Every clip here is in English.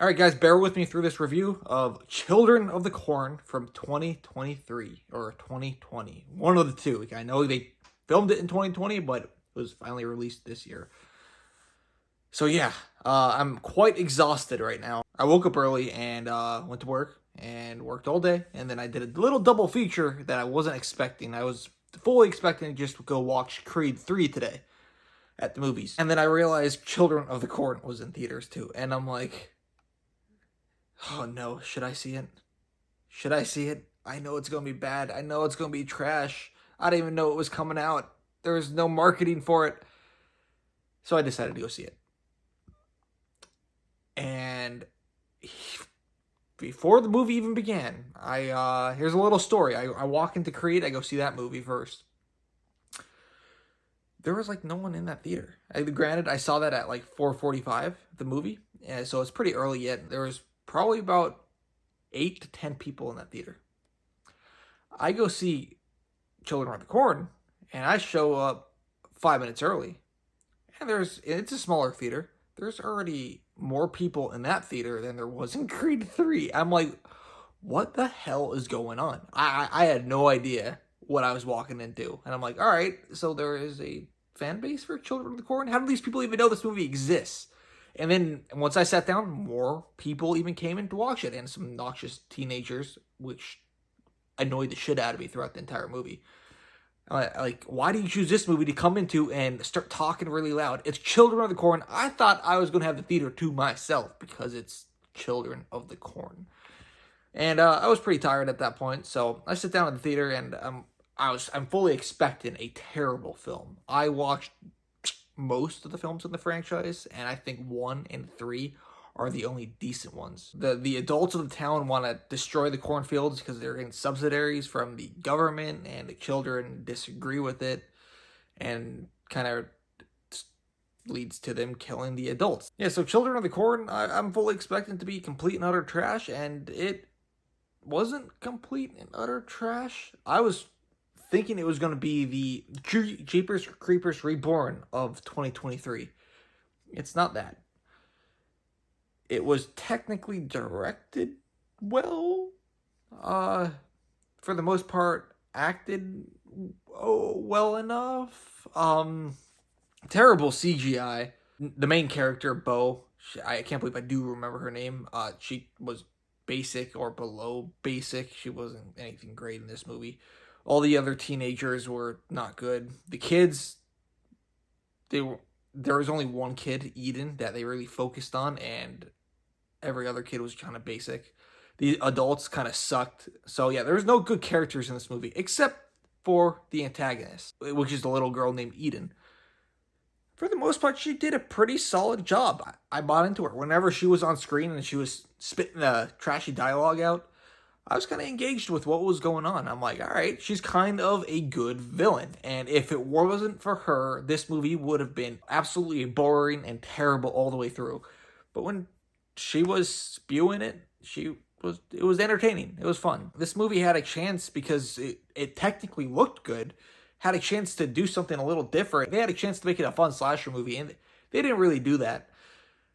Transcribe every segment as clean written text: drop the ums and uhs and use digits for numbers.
All right, guys, bear with me through this review of Children of the Corn from 2023 or 2020. One of the two. Like, I know they filmed it in 2020, but it was finally released this year. So yeah, I'm quite exhausted right now. I woke up early and went to work and worked all day, and then I did a little double feature that I wasn't expecting. I was fully expecting to just go watch Creed 3 today at the movies. And then I realized Children of the Corn was in theaters too, and I'm like, oh no, should I see it? Should I see it? I know it's gonna be bad. I know it's gonna be trash. I didn't even know it was coming out. There was no marketing for it. So I decided to go see it. And before the movie even began, here's a little story. I walk into Creed, I go see that movie first. There was like no one in that theater. Granted, I saw that at like 4:45, the movie, and so it's pretty early yet. There was probably about 8 to 10 people in that theater. I go see Children of the Corn, and I show up 5 minutes early, and it's a smaller theater. There's already more people in that theater than there was in Creed 3. I'm like, what the hell is going on? I had no idea what I was walking into. And I'm like, all right, so there is a fan base for Children of the Corn? How do these people even know this movie exists? And then once I sat down, more people even came in to watch it, and some obnoxious teenagers, which annoyed the shit out of me throughout the entire movie. Like, why do you choose this movie to come into and start talking really loud? It's Children of the Corn. I thought I was going to have the theater to myself because it's Children of the Corn. And I was pretty tired at that point, so I sit down in the theater, and I'm fully expecting a terrible film. I watched most of the films in the franchise, and I think 1 and 3 are the only decent ones. The adults of the town want to destroy the cornfields because they're getting subsidies from the government, and the children disagree with it, and kind of leads to them killing the adults. Yeah, so Children of the Corn, I'm fully expecting to be complete and utter trash, and it wasn't complete and utter trash. I was thinking it was going to be the Jeepers Creepers Reborn of 2023. It's not that. It was technically directed well. For the most part, acted well enough. Terrible CGI. The main character, Bo, I can't believe I do remember her name. She was basic or below basic. She wasn't anything great in this movie. All the other teenagers were not good. The kids, there was only one kid, Eden, that they really focused on, and every other kid was kind of basic. The adults kind of sucked. So yeah, there was no good characters in this movie, except for the antagonist, which is the little girl named Eden. For the most part, she did a pretty solid job. I bought into her. Whenever she was on screen and she was spitting the trashy dialogue out, I was kind of engaged with what was going on. I'm like, all right, she's kind of a good villain. And if it wasn't for her, this movie would have been absolutely boring and terrible all the way through. But when she was spewing it, it was entertaining. It was fun. This movie had a chance because it technically looked good, had a chance to do something a little different. They had a chance to make it a fun slasher movie, and they didn't really do that.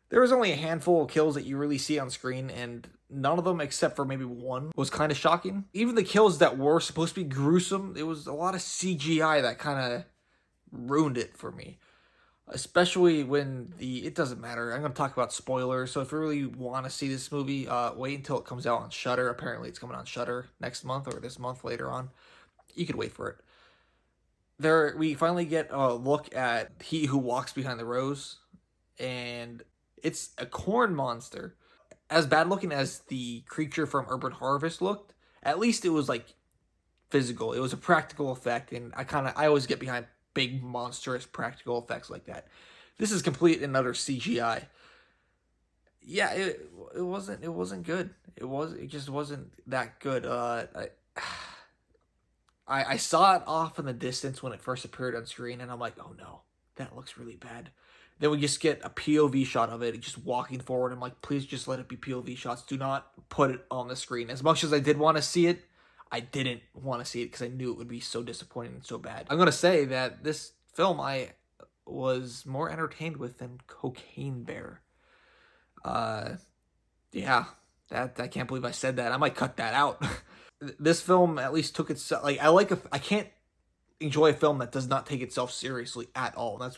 There was only a handful of kills that you really see on screen, and none of them, except for maybe one, was kind of shocking. Even the kills that were supposed to be gruesome, it was a lot of CGI that kind of ruined it for me. Especially when it doesn't matter. I'm going to talk about spoilers, so if you really want to see this movie, wait until it comes out on Shudder. Apparently it's coming on Shudder next month or this month later on. You could wait for it. We finally get a look at He Who Walks Behind the Rose, and it's a corn monster. As bad looking as the creature from Urban Harvest looked, at least it was like physical. It was a practical effect, and I always get behind big monstrous practical effects like that. This is complete and utter CGI. Yeah, it wasn't good. It just wasn't that good. I saw it off in the distance when it first appeared on screen, and I'm like, oh no, that looks really bad. Then we just get a POV shot of it, just walking forward. I'm like, please just let it be POV shots. Do not put it on the screen. As much as I did want to see it, I didn't want to see it because I knew it would be so disappointing and so bad. I'm going to say that this film I was more entertained with than Cocaine Bear. Yeah, that I can't believe I said that. I might cut that out. This film at least took itself like I can't enjoy a film that does not take itself seriously at all. That's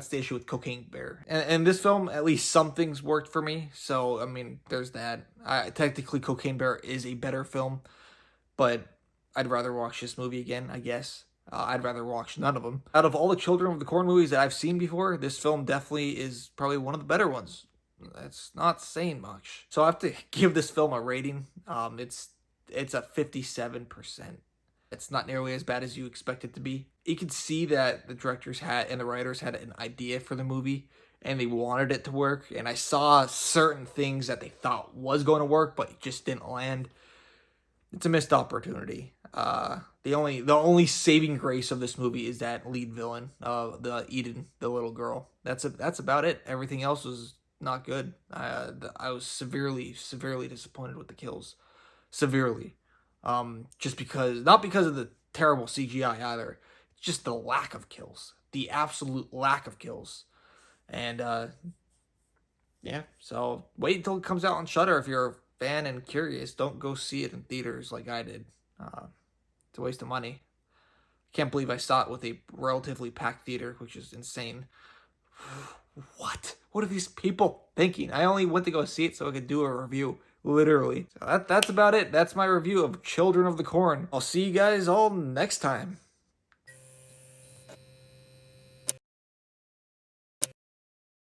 the issue with Cocaine Bear. And this film, at least some things worked for me. So I mean, there's that. Technically, Cocaine Bear is a better film, but I'd rather watch this movie again, I guess. I'd rather watch none of them. Out of all the Children of the Corn movies that I've seen before, this film definitely is probably one of the better ones. That's not saying much. So I have to give this film a rating. It's a 57%. It's not nearly as bad as you expect it to be. You can see that the directors had and the writers had an idea for the movie and they wanted it to work. And I saw certain things that they thought was going to work, but it just didn't land. It's a missed opportunity. The only saving grace of this movie is that lead villain, the Eden, the little girl. That's about it. Everything else was not good. I was severely disappointed with the kills, severely. Just because, not because of the terrible CGI either, just the lack of kills, the absolute lack of kills, and yeah. So wait until it comes out on Shudder if you're a fan and curious. Don't go see it in theaters like I did. It's a waste of money. Can't believe I saw it with a relatively packed theater, which is insane. What? What are these people thinking? I only went to go see it so I could do a review. Literally. So that's about it. That's my review of Children of the Corn. I'll see you guys all next time.